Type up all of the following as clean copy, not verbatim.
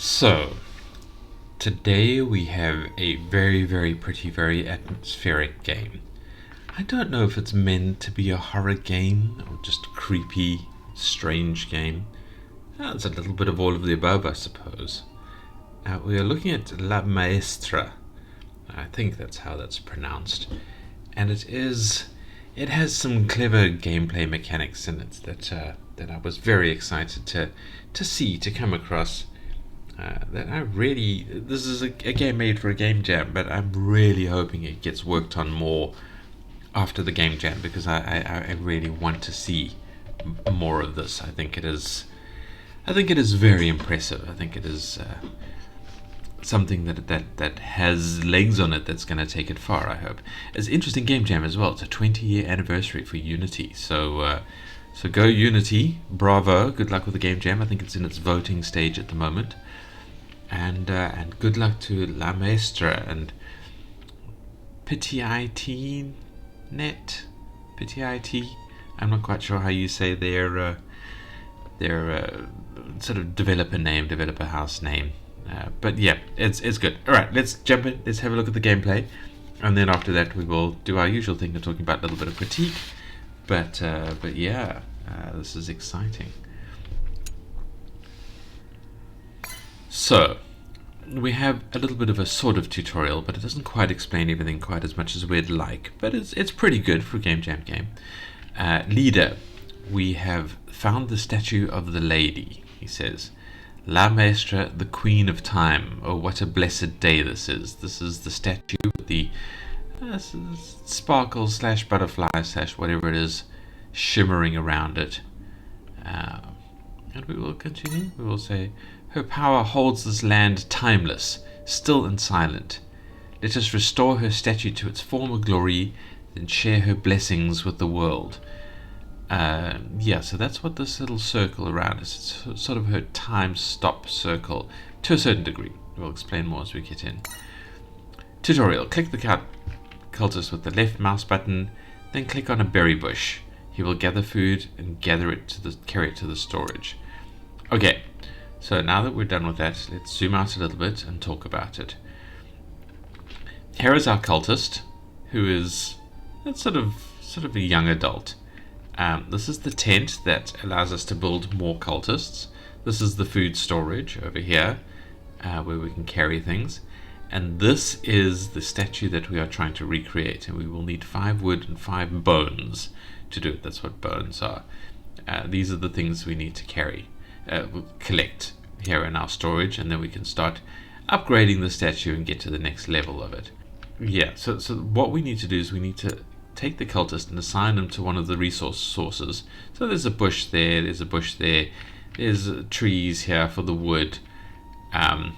So, today we have a very pretty, very atmospheric game. I don't know if it's meant to be a horror game or just a creepy, strange game. It's a little bit of all of the above, I suppose. We are looking at La Maestra. I think that's how that's pronounced. And it has some clever gameplay mechanics in it that I was very excited to come across. This is a game made for a game jam, but I'm really hoping it gets worked on more after the game jam because I really want to see more of this. I think it is very impressive. I think it is something that has legs on it that's going to take it far. I hope it's an interesting game jam as well. It's a 20-year anniversary for Unity, so go Unity, bravo! Good luck with the game jam. I think it's in its voting stage at the moment. And good luck to La Maestra and Pitiit Net. Pitiit. I'm not quite sure how you say their sort of developer house name. But yeah, it's good. All right, let's jump in. Let's have a look at the gameplay, and then after that we will do our usual thing of talking about a little bit of critique. But yeah, this is exciting. So, we have a little bit of a sort of tutorial, but it doesn't quite explain everything quite as much as we'd like. But it's pretty good for a game jam game. Leader, we have found the statue of the lady, he says. La Maestra, the Queen of Time. Oh, what a blessed day this is. This is the statue with the sparkle / butterfly / whatever it is shimmering around it. And we will continue. We will say, her power holds this land timeless, still and silent. Let us restore her statue to its former glory, then share her blessings with the world. Yeah, so that's what this little circle around is. It's sort of her time stop circle, to a certain degree. We'll explain more as we get in. Tutorial. Click the cultist with the left mouse button, then click on a berry bush. He will gather food and carry it to the storage. Okay, so now that we're done with that, let's zoom out a little bit and talk about it. Here is our cultist, who is sort of a young adult. This is the tent that allows us to build more cultists. This is the food storage over here, where we can carry things. And this is the statue that we are trying to recreate, and we will need 5 wood and 5 bones to do it. That's what bones are. These are the things we need to collect here in our storage, and then we can start upgrading the statue and get to the next level of it. Yeah, so what we need to do is we need to take the cultist and assign them to one of the resource sources. So there's a bush there, there's a bush there, there's trees here for the wood, and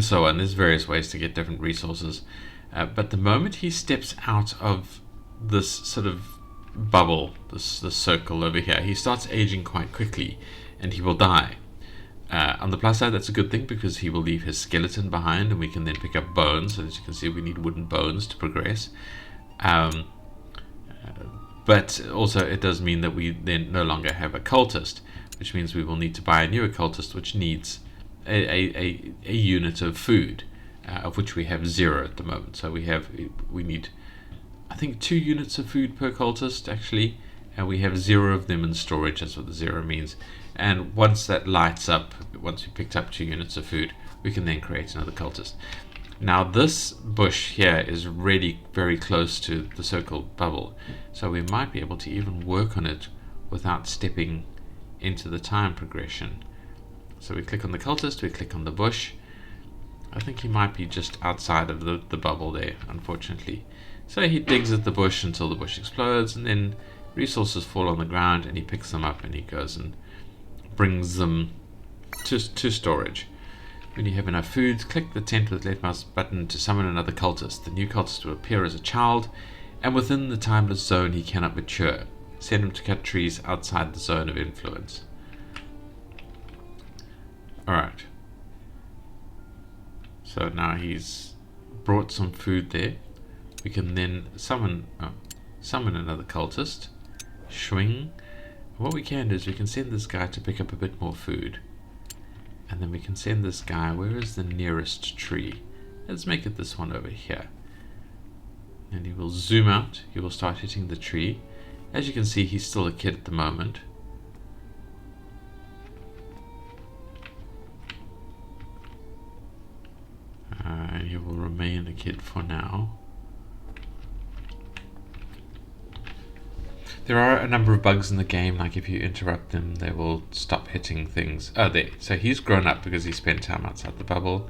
so on. There's various ways to get different resources. But the moment he steps out of this sort of bubble, this circle over here, he starts aging quite quickly and he will die. On the plus side, that's a good thing because he will leave his skeleton behind and we can then pick up bones. So as you can see, we need wooden bones to progress. But also it does mean that we then no longer have a cultist, which means we will need to buy a new cultist, which needs a unit of food, of which we have 0 at the moment. So we need, I think, 2 units of food per cultist actually, and we have 0 of them in storage. That's what the 0 means. And once that lights up, once we picked up 2 units of food, we can then create another cultist. Now this bush here is really very close to the circle bubble, so we might be able to even work on it without stepping into the time progression. So we click on the cultist, we click on the bush. I think he might be just outside of the bubble there, unfortunately. So he digs at the bush until the bush explodes, and then resources fall on the ground and he picks them up and he goes and brings them to storage. When you have enough food, click the tent with the left mouse button to summon another cultist. The new cultist will appear as a child, and within the timeless zone he cannot mature. Send him to cut trees outside the zone of influence. Alright. So now he's brought some food there. We can then summon another cultist. Swing. What we can do is we can send this guy to pick up a bit more food. And then we can send this guy, where is the nearest tree? Let's make it this one over here. And he will zoom out, he will start hitting the tree. As you can see, he's still a kid at the moment. And he will remain a kid for now. There are a number of bugs in the game, like if you interrupt them, they will stop hitting things. Oh, there. So he's grown up because he spent time outside the bubble.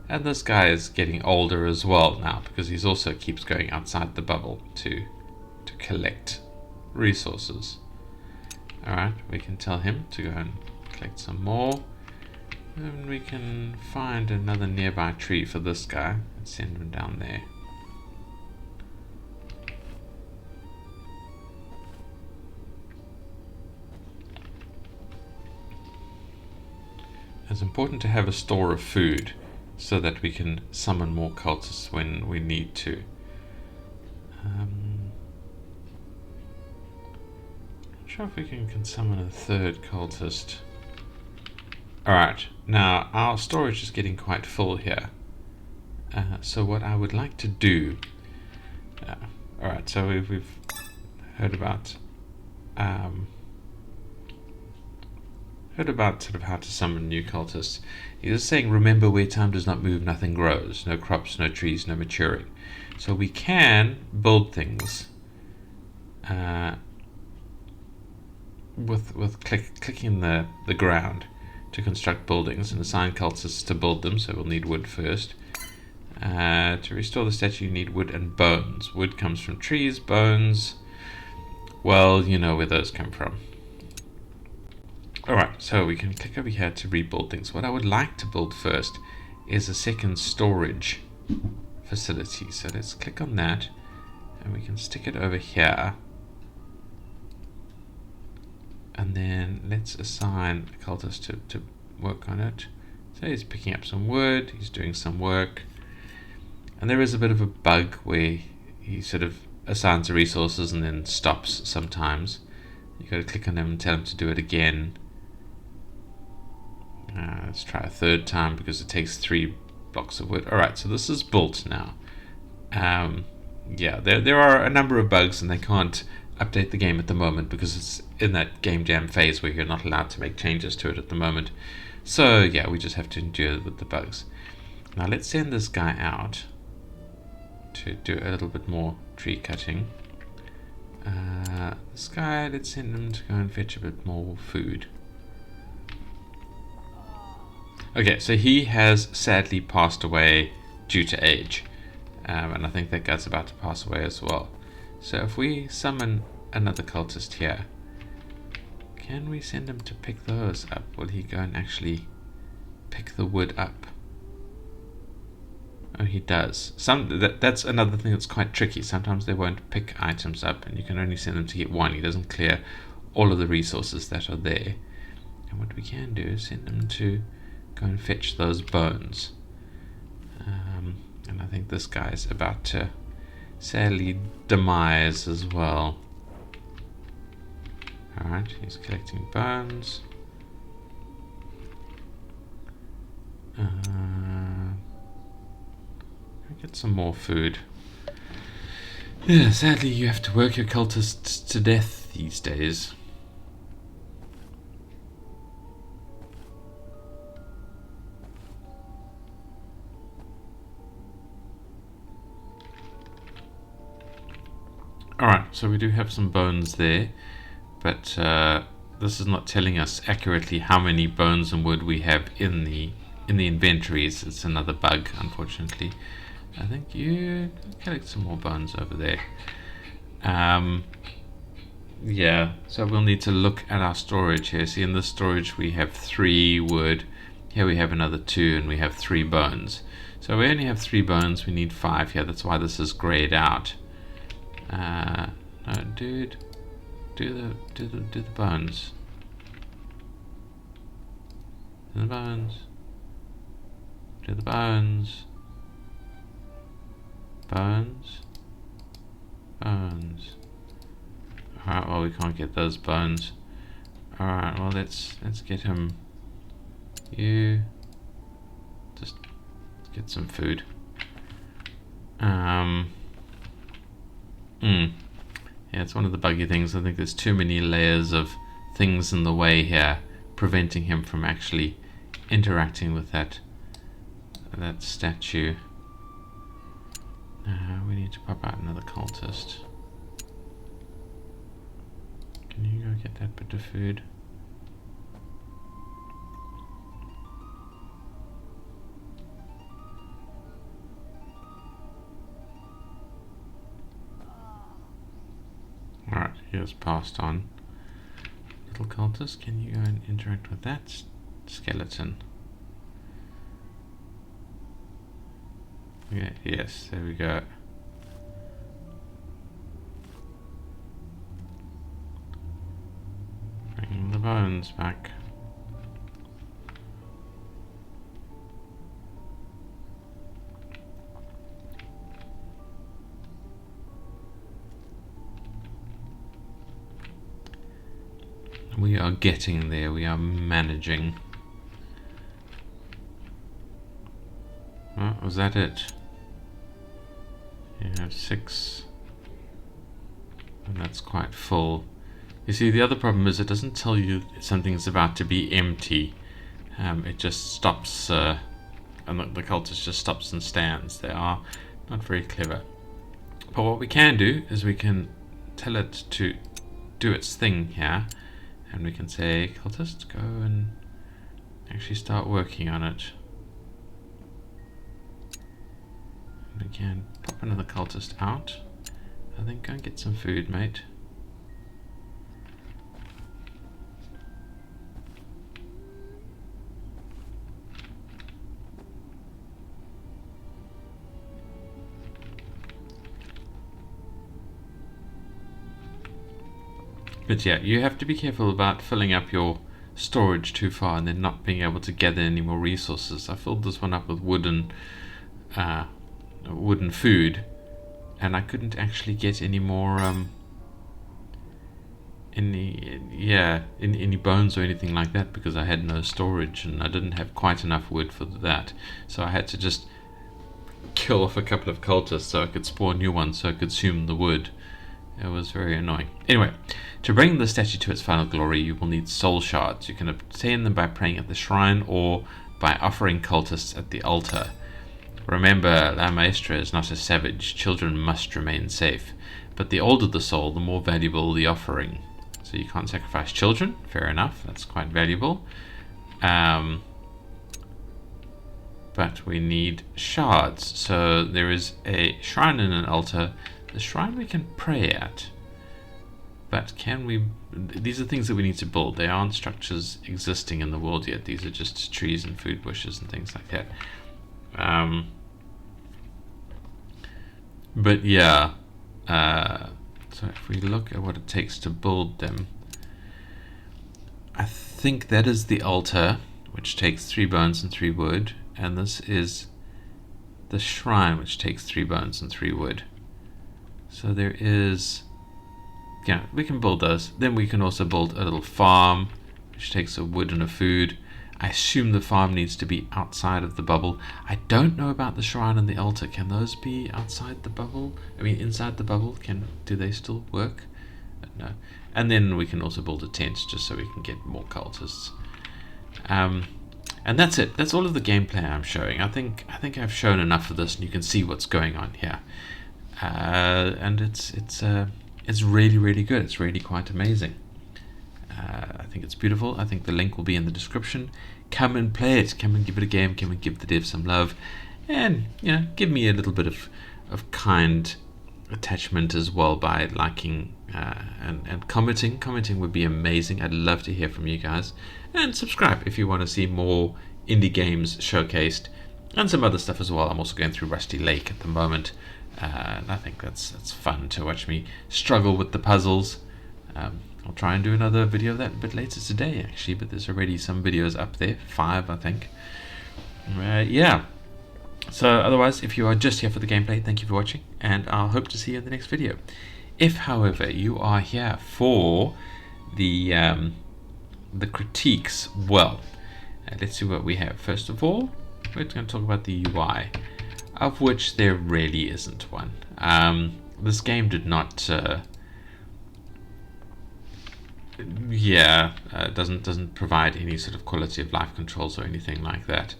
And this guy is getting older as well now, because he's also keeps going outside the bubble to collect resources. Alright, we can tell him to go and collect some more. And we can find another nearby tree for this guy and send him down there. It's important to have a store of food so that we can summon more cultists when we need to. Not sure if we can summon a third cultist. Alright, now our storage is getting quite full here. So what I would like to do... Alright, so we've heard about sort of how to summon new cultists. He's just saying, remember, where time does not move, nothing grows. No crops, no trees, no maturing. So we can build things with clicking the ground to construct buildings and assign cultists to build them. So we'll need wood first. To restore the statue, you need wood and bones. Wood comes from trees, bones, well, you know where those come from. Alright, so we can click over here to rebuild things. What I would like to build first is a second storage facility. So let's click on that and we can stick it over here. And then let's assign a cultist to work on it. So he's picking up some wood, he's doing some work. And there is a bit of a bug where he sort of assigns the resources and then stops sometimes. You've got to click on him and tell him to do it again. Let's try a third time because it takes 3 blocks of wood. Alright, so this is built now. Yeah, there are a number of bugs and they can't update the game at the moment because it's in that game jam phase where you're not allowed to make changes to it at the moment. So yeah, we just have to endure with the bugs. Now let's send this guy out to do a little bit more tree cutting. This guy, let's send him to go and fetch a bit more food. Okay, so he has sadly passed away due to age. And I think that guy's about to pass away as well. So if we summon another cultist here, can we send him to pick those up? Will he go and actually pick the wood up? Oh, he does. That's another thing that's quite tricky. Sometimes they won't pick items up and you can only send them to get one. He doesn't clear all of the resources that are there. And what we can do is send them to go and fetch those bones. And I think this guy's about to sadly demise as well. Alright, he's collecting bones. Get some more food. Yeah, sadly you have to work your cultists to death these days. Alright, so we do have some bones there, but this is not telling us accurately how many bones and wood we have in the inventories. It's another bug, unfortunately. I think you collect some more bones over there. Yeah, so we'll need to look at our storage here. See, in this storage we have 3 wood. Here we have another 2, and we have 3 bones. So we only have 3 bones. We need 5 here. That's why this is grayed out. No, dude, do the bones. Do the bones. Do the bones. Bones. Bones. Alright, well we can't get those bones. Alright, well let's get him. You just get some food. Yeah, it's one of the buggy things. I think there's too many layers of things in the way here, preventing him from actually interacting with that statue. We need to pop out another cultist. Can you go get that bit of food? Alright, he has passed on. Little cultist, can you go and interact with that skeleton? Yeah, yes, there we go. Bring the bones back. We are getting there, we are managing. Oh, was that it? You have 6. And that's quite full. You see, the other problem is it doesn't tell you something's about to be empty. It just stops, and the cultist just stops and stands. They are not very clever. But what we can do is we can tell it to do its thing here. And we can say, cultist, go and actually start working on it. And we can pop another cultist out. I think go and get some food, mate. But yeah, you have to be careful about filling up your storage too far and then not being able to gather any more resources. I filled this one up with wooden food, and I couldn't actually get any more any bones or anything like that because I had no storage and I didn't have quite enough wood for that. So I had to just kill off a couple of cultists so I could spawn new ones so I could consume the wood. It was very annoying. Anyway, to bring the statue to its final glory, you will need soul shards. You can obtain them by praying at the shrine or by offering cultists at the altar. Remember, La Maestra is not a savage. Children must remain safe. But the older the soul, the more valuable the offering. So you can't sacrifice children. Fair enough. That's quite valuable. But we need shards. So there is a shrine and an altar. The shrine we can pray at, but can we? These are things that we need to build. They aren't structures existing in the world yet. These are just trees and food bushes and things like that. But yeah, so if we look at what it takes to build them, I think that is the altar, which takes 3 bones and 3 wood, and this is the shrine, which takes 3 bones and 3 wood. So there is, yeah, we can build those. Then we can also build a little farm, which takes a wood and a food. I assume the farm needs to be outside of the bubble. I don't know about the shrine and the altar. Can those be outside the bubble? I mean, inside the bubble? Do they still work? No. And then we can also build a tent just so we can get more cultists. And that's it. That's all of the gameplay I'm showing. I think I've shown enough of this, and you can see what's going on here. And it's really, really good. It's really quite amazing. I think it's beautiful. I think the link will be in the description. Come and play it. Come and give it a game. Come and give the dev some love, and give me a little bit of kind attachment as well by liking and commenting. Commenting would be amazing. I'd love to hear from you guys, and subscribe if you want to see more indie games showcased and some other stuff as well. I'm also going through Rusty Lake at the moment. And I think that's fun to watch me struggle with the puzzles. I'll try and do another video of that a bit later today, actually, but there's already some videos up there, 5 I think. Yeah, so otherwise, if you are just here for the gameplay, thank you for watching, and I'll hope to see you in the next video. If, however, you are here for the critiques, well, let's see what we have. First of all, we're going to talk about the UI, of which there really isn't one. This game did not, doesn't provide any sort of quality of life controls or anything like that,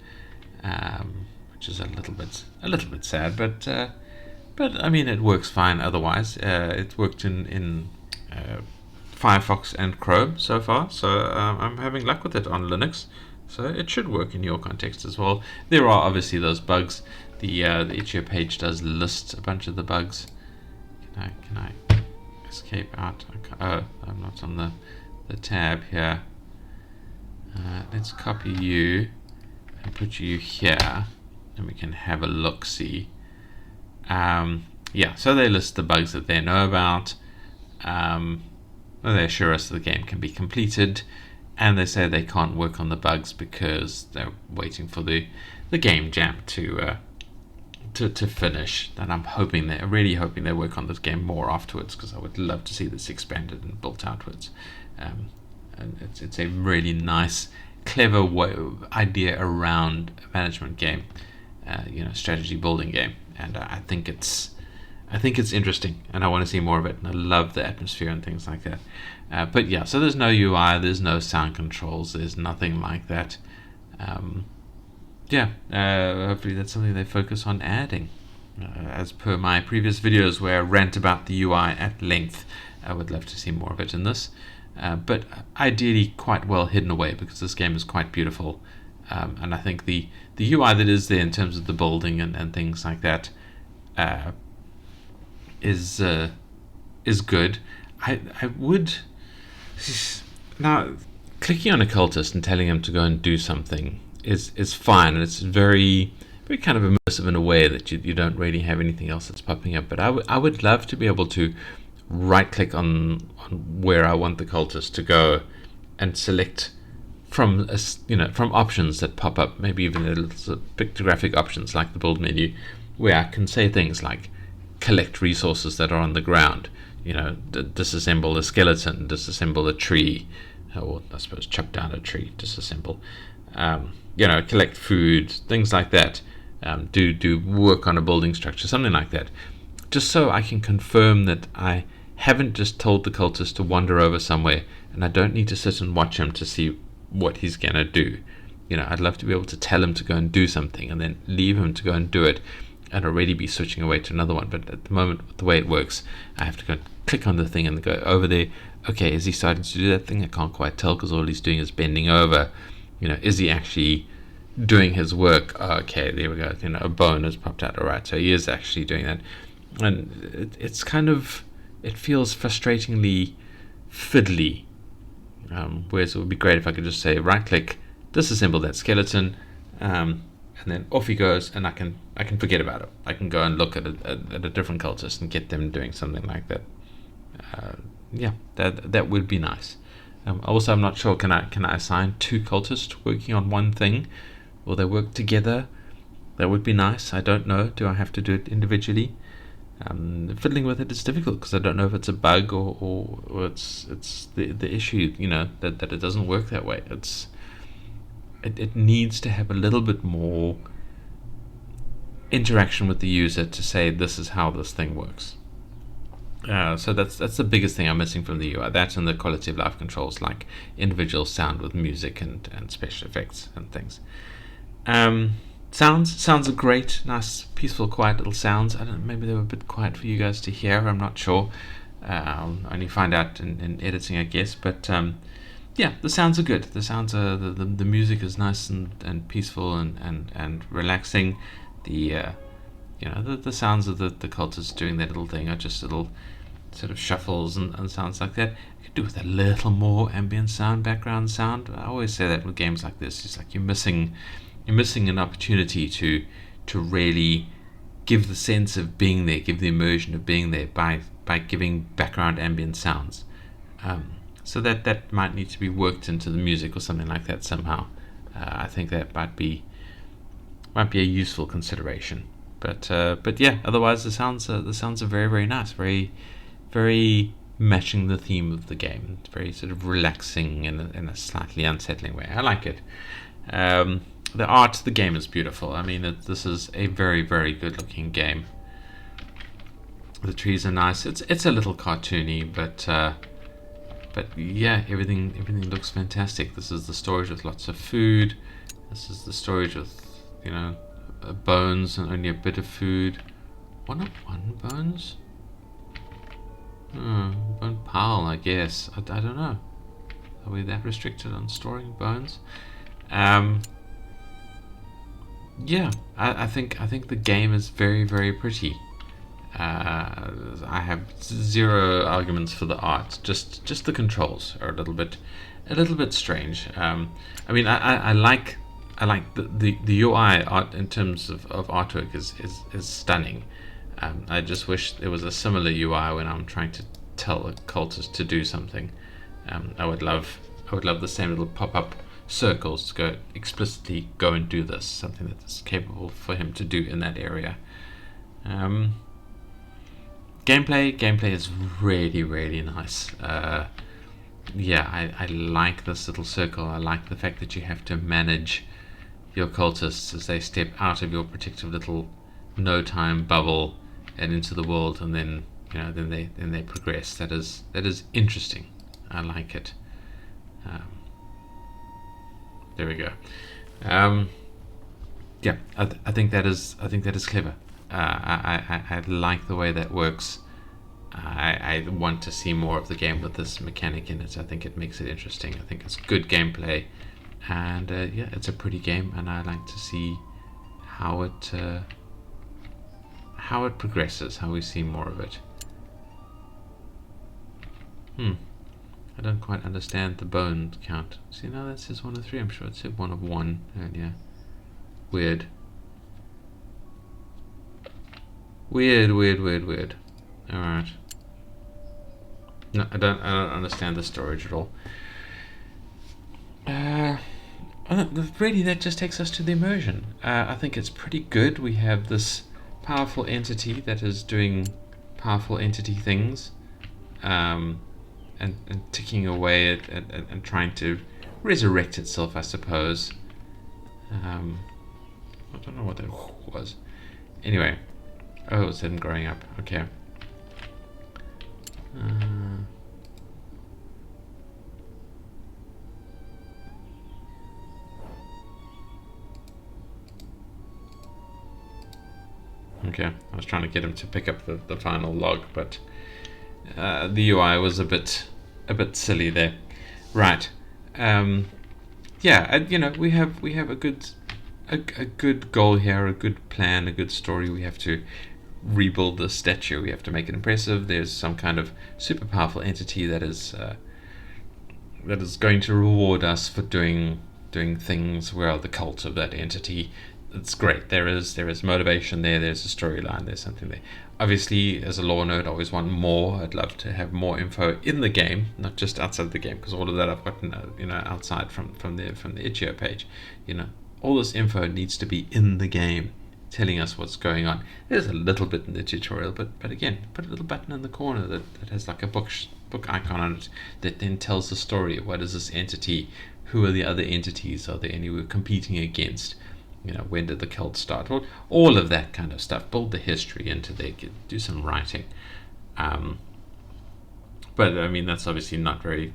which is a little bit sad. But I mean, it works fine otherwise. It's worked in Firefox and Chrome so far, so I'm having luck with it on Linux. So it should work in your context as well. There are obviously those bugs. The itch.io page does list a bunch of the bugs. Can I escape out? Oh, I'm not on the tab here. Let's copy you and put you here, and we can have a look-see. Yeah, so they list the bugs that they know about. They assure us that the game can be completed, and they say they can't work on the bugs because they're waiting for the game jam to finish. And I'm really hoping they work on this game more afterwards, because I would love to see this expanded and built outwards. And it's a really nice, clever idea around a management game, strategy building game, and I think it's interesting, and I want to see more of it, and I love the atmosphere and things like that. But yeah, so there's no UI, there's no sound controls, there's nothing like that. Hopefully that's something they focus on adding. As per my previous videos where I rant about the UI at length, I would love to see more of it in this. But ideally quite well hidden away, because this game is quite beautiful. And I think the UI that is there in terms of the building and things like that is good. I would now, clicking on a cultist and telling him to go and do something is fine, and it's very kind of immersive in a way that you don't really have anything else that's popping up. But I would love to be able to right click on where I want the cultist to go and select from options that pop up, maybe even a little sort of pictographic options like the build menu, where I can say things like collect resources that are on the ground, disassemble a skeleton, disassemble a tree, or I suppose chop down a tree, disassemble, collect food, things like that, do work on a building structure, something like that, just so I can confirm that I haven't just told the cultist to wander over somewhere, and I don't need to sit and watch him to see what he's gonna do. I'd love to be able to tell him to go and do something and then leave him to go and do it, and already be switching away to another one. But at the moment, the way it works, I have to go click on the thing and go over there. Okay, is he starting to do that thing? I can't quite tell, because all he's doing is bending over. Is he actually doing his work? Okay, there we go. A bone has popped out. All right, so he is actually doing that. And it's kind of, it feels frustratingly fiddly. Whereas it would be great if I could just say right click, disassemble that skeleton, and then off he goes, and I can forget about it. I can go and look at a different cultist and get them doing something like that. That would be nice. Also, I'm not sure, can I assign two cultists working on one thing? Will they work together? That would be nice. I don't know. Do I have to do it individually? Fiddling with it is difficult, because I don't know if it's a bug or it's the issue, that it doesn't work that way. It needs to have a little bit more interaction with the user to say this is how this thing works. So that's the biggest thing I'm missing from the UI. That and the quality of life controls, like individual sound with music and special effects and things. Sounds are great, nice, peaceful, quiet little sounds. I don't know, maybe they were a bit quiet for you guys to hear. I'm not sure. I'll only find out in editing, I guess. But the sounds are good. The sounds are the music is nice and peaceful and relaxing. The sounds of the cultists doing their little thing are just little sort of shuffles and sounds like that. You could do with a little more ambient sound, background sound. I always say that with games like this. It's like you're missing an opportunity to really give the sense of being there, give the immersion of being there by giving background ambient sounds. So that might need to be worked into the music or something like that somehow. I think that might be a useful consideration. But yeah, otherwise the sounds are very, very nice, very, very matching the theme of the game. It's very sort of relaxing in a slightly unsettling way. I like it. the game is beautiful. I mean, this is a very, very good looking game. The trees are nice. It's a little cartoony, but yeah, everything looks fantastic. This is the storage with lots of food. This is the storage with, you know, bones and only a bit of food. 101 bones? Bone pile, I guess. I don't know. Are we that restricted on storing bones? Yeah, I think the game is very, very pretty. I have zero arguments for the art. Just the controls are a little bit strange. I mean, I like the UI art in terms of artwork is stunning. I just wish there was a similar UI when I'm trying to tell a cultist to do something. I would love the same little pop-up circles to go explicitly go and do this, something that is capable for him to do in that area. Gameplay is really, really nice. Yeah, I like this little circle. I like the fact that you have to manage your cultists as they step out of your protective little no-time bubble and into the world, and then then they progress. That is interesting. I like it. There we go. Yeah, I think that is clever. I like the way that works. I want to see more of the game with this mechanic in it. I think it makes it interesting. I think it's good gameplay, and yeah, it's a pretty game, and I like to see how it progresses, how we see more of it. I don't quite understand the bone count. See, now that says 1 of 3. I'm sure it said 1 of 1 earlier. Weird. Weird. Alright. No, I don't understand the storage at all. Really, that just takes us to the immersion. I think it's pretty good. We have this powerful entity that is doing powerful entity things, and ticking away at and trying to resurrect itself, I suppose. I don't know what that was. Anyway, oh, it's him growing up. Okay. Okay, I was trying to get him to pick up the final log, but the UI was a bit silly there. Right. Yeah, we have a good goal here, a good plan, a good story. We have to rebuild the statue. We have to make it impressive. There's some kind of super powerful entity that is going to reward us for doing things. We're the cult of that entity. It's great. There is motivation there. There's a storyline. There's something there. Obviously, as a lore nerd, I always want more. I'd love to have more info in the game, not just outside the game, because all of that I've gotten, outside from the itch.io page. All this info needs to be in the game, telling us what's going on. There's a little bit in the tutorial, but again, put a little button in the corner that has like a book icon on it that then tells the story. What is this entity? Who are the other entities? Are there any we're competing against? When did the cult start? All of that kind of stuff. Build the history into there. Do some writing. But I mean, that's obviously not very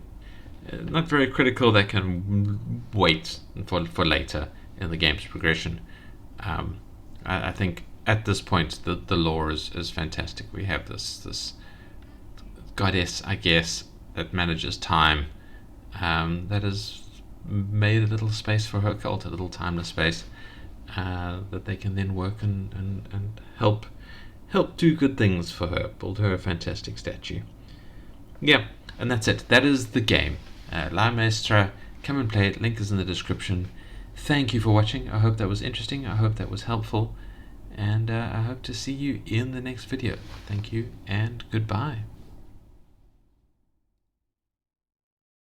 critical. That can wait for later in the game's progression. I think at this point the lore is fantastic. We have this goddess, I guess, that manages time, that has made a little space for her cult, a little timeless space, that they can then work and help do good things for her, build her a fantastic statue. Yeah, and that's it. That is the game. La Maestra. Come and play it. Link is in the description. Thank you for watching. I hope that was interesting. I hope that was helpful. And I hope to see you in the next video. Thank you and goodbye.